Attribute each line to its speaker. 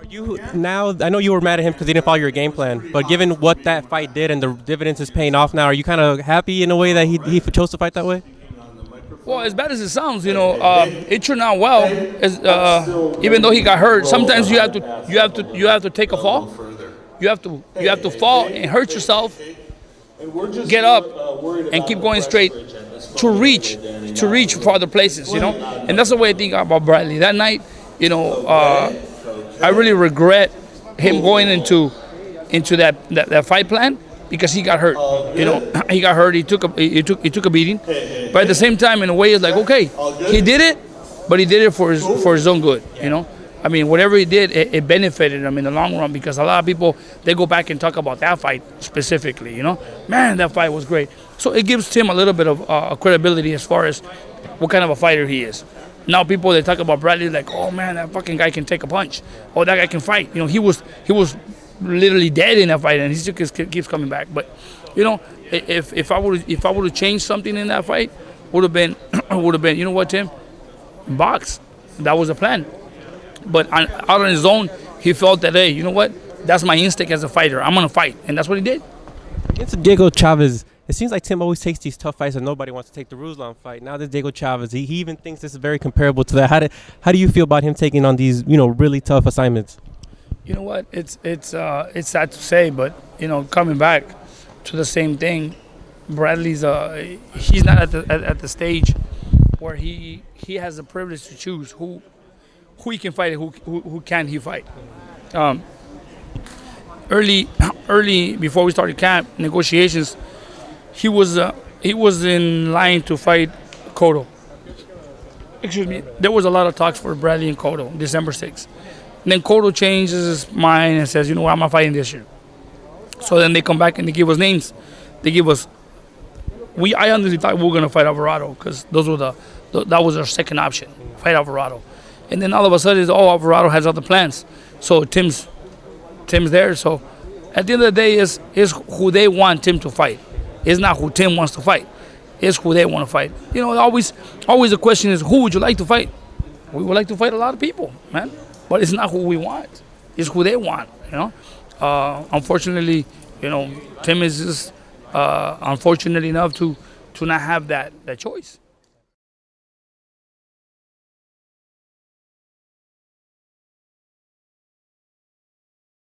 Speaker 1: You now, I know you were mad at him because he didn't follow your game plan, but given what that fight did and the dividends is paying off now, are you kind of happy in a way that he chose to fight that way?
Speaker 2: Well, as bad as it sounds, it turned out well. Even though he got hurt, sometimes you have to take a fall. You have to fall and hurt yourself, get up, and keep going straight to reach for other places. And that's the way I think about Bradley. That night, I really regret him going into that fight plan because he got hurt. He got hurt. He took a beating. But at the same time, in a way, it's like, okay, he did it, but he did it for his own good. I mean, whatever he did, it benefited him in the long run because a lot of people, they go back and talk about that fight specifically. Man, that fight was great. So it gives Tim a little bit of credibility as far as what kind of a fighter he is. Now people, they talk about Bradley like, oh man, that fucking guy can take a punch. Oh, that guy can fight. He was literally dead in that fight, and he still keeps coming back. But if I would have changed something in that fight, would have been you know what, Tim, box. That was the plan. But out on his own, he felt that, hey, you know what? That's my instinct as a fighter. I'm gonna fight, and that's what he did.
Speaker 1: Against Diego Chaves, it seems like Tim always takes these tough fights and nobody wants to take the Ruslan fight. Now this Diego Chaves, he even thinks this is very comparable to that. How do you feel about him taking on these really tough assignments?
Speaker 2: You know what? It's sad to say, but coming back to the same thing, Bradley's he's not at the stage where he has the privilege to choose who he can fight and who can he fight. Early before we started camp negotiations, he was in line to fight Cotto. Excuse me. There was a lot of talks for Bradley and Cotto, December 6th. And then Cotto changes his mind and says, you know what, I'm not fighting this year. So then they come back and they give us names. They give us. I honestly thought we were gonna fight Alvarado because that was our second option, fight Alvarado. And then all of a sudden, Alvarado has other plans. So Tim's there. So at the end of the day, is who they want Tim to fight. It's not who Tim wants to fight. It's who they want to fight. Always the question is, who would you like to fight? We would like to fight a lot of people, man. But it's not who we want. It's who they want. Unfortunately, Tim is just unfortunate enough to not have that choice.